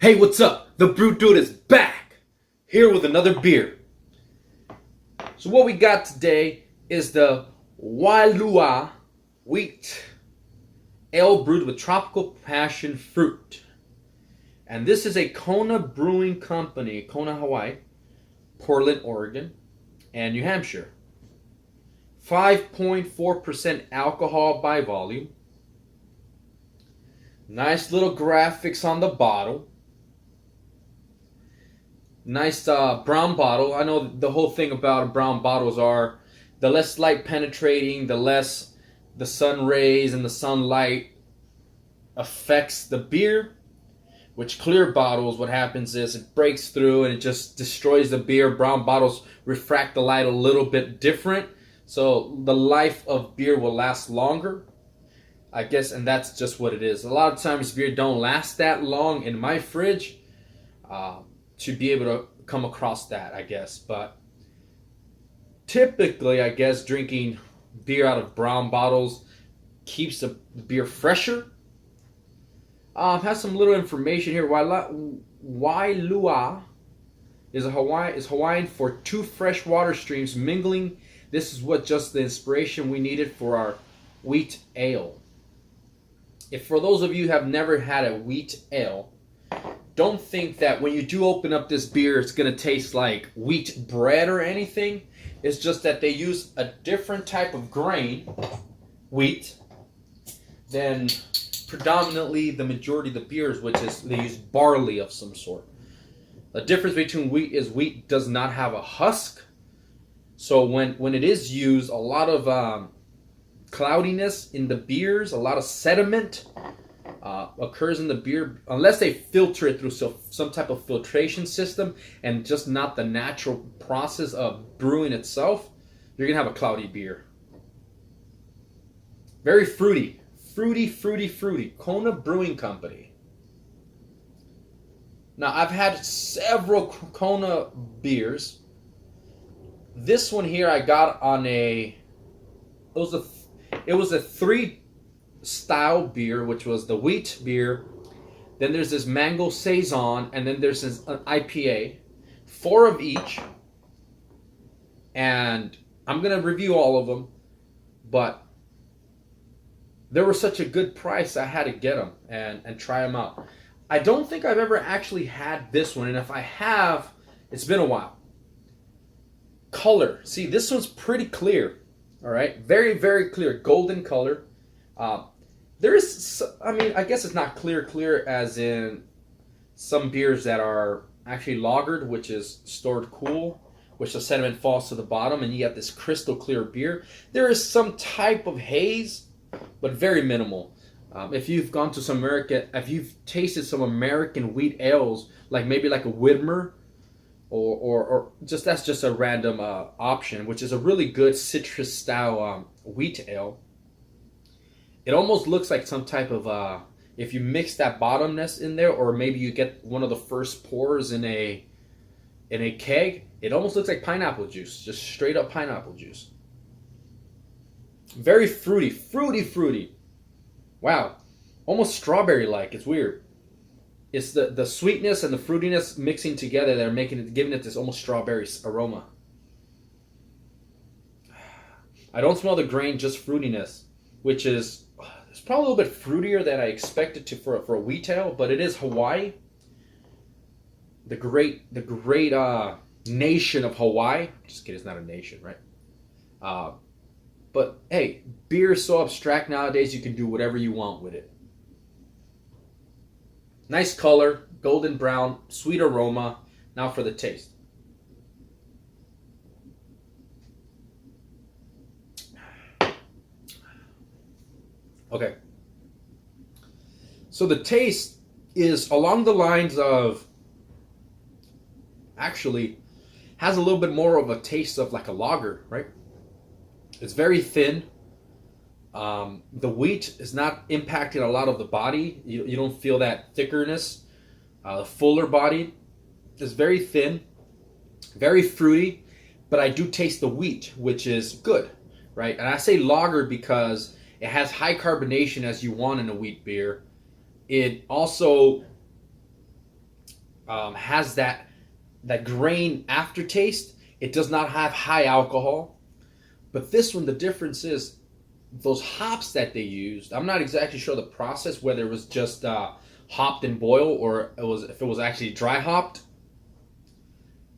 Hey, what's up? The Brew Dude is back, here with another beer. So what we got today is the Wailua Wheat Ale brewed with tropical passion fruit. And this is a Kona Brewing Company, Kona, Hawaii, Portland, Oregon, and New Hampshire. 5.4% alcohol by volume. Nice little graphics on the bottle. Nice brown bottle. I know the whole thing about brown bottles are the less light penetrating, the less the sun rays and the sunlight affects the beer. Which clear bottles, what happens is it breaks through and it just destroys the beer. Brown bottles refract the light a little bit different. So the life of beer will last longer, I guess, and that's just what it is. A lot of times beer don't last that long in my fridge. To be able to come across that, I guess. But typically, I guess, drinking beer out of brown bottles keeps the beer fresher. Has some little information here. Wailua is Hawaiian for two fresh water streams mingling. This is what just the inspiration we needed for our wheat ale. If for those of you who have never had a wheat ale, don't think that when you do open up this beer, it's going to taste like wheat bread or anything. It's just that they use a different type of grain, wheat, than predominantly the majority of the beers, which is they use barley of some sort. The difference between wheat is wheat does not have a husk. So when it is used, a lot of cloudiness in the beers, a lot of sediment occurs in the beer, unless they filter it through some type of filtration system and just not the natural process of brewing itself, you're going to have a cloudy beer. Very fruity. Fruity. Kona Brewing Company. Now, I've had several Kona beers. This one here I got on it was a 3 style beer, which was the wheat beer, then there's this mango saison, and then there's this IPA, 4 of each, and I'm gonna review all of them, but they were such a good price I had to get them and try them out. I don't think I've ever actually had this one, and if I have, it's been a while. Color, see, this one's pretty clear. All right, very, very clear, golden color. There is, I mean, I guess it's not clear as in some beers that are actually lagered, which is stored cool, which the sediment falls to the bottom, and you get this crystal clear beer. There is some type of haze, but very minimal. If you've gone to some if you've tasted some American wheat ales, like maybe like a Widmer, or just that's just a random option, which is a really good citrus style wheat ale. It almost looks like some type of if you mix that bottomness in there, or maybe you get one of the first pours in a keg. It almost looks like pineapple juice, just straight up pineapple juice. Very fruity. Wow, almost strawberry like. It's weird. It's the sweetness and the fruitiness mixing together that are giving it this almost strawberry aroma. I don't smell the grain, just fruitiness, which is it's probably a little bit fruitier than I expected to for a wheat ale, but it is Hawaii, the great nation of Hawaii. Just kidding, it's not a nation, right? But hey, beer is so abstract nowadays. You can do whatever you want with it. Nice color, golden brown, sweet aroma. Now for the taste. Okay. So the taste is along the lines of, actually, has a little bit more of a taste of like a lager, right? It's very thin. The wheat is not impacting a lot of the body. You don't feel that thickerness. The fuller body is very thin, very fruity, but I do taste the wheat, which is good, right? And I say lager because it has high carbonation as you want in a wheat beer. It also has that grain aftertaste. It does not have high alcohol. But this one, the difference is those hops that they used. I'm not exactly sure the process, whether it was just hopped and boiled or if it was actually dry hopped.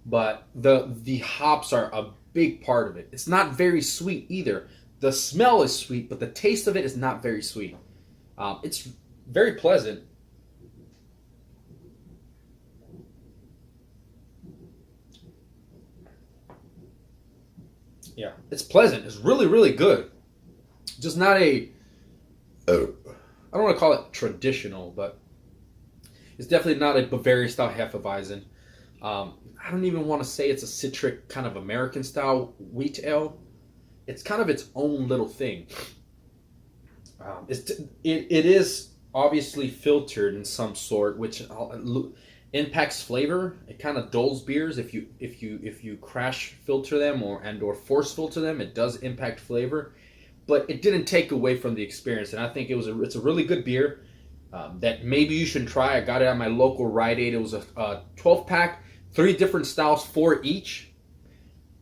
But the hops are a big part of it. It's not very sweet either. The smell is sweet, but the taste of it is not very sweet. It's very pleasant. Yeah, it's pleasant. It's really, really good. Just not a, I don't want to call it traditional, but it's definitely not a Bavaria style Hefeweizen. I don't even want to say it's a citric kind of American style wheat ale. It's kind of its own little thing. It is obviously filtered in some sort, which impacts flavor. It kind of dulls beers if you crash filter them or force filter them. It does impact flavor, but it didn't take away from the experience. And I think it's a really good beer that maybe you should try. I got it at my local Rite Aid. It was a 12-pack, 3 different styles, 4 each.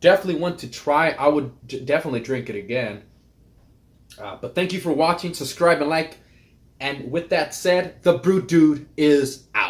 Definitely one to try. I would definitely drink it again. But thank you for watching. Subscribe and like. And with that said, the Brew Dude is out.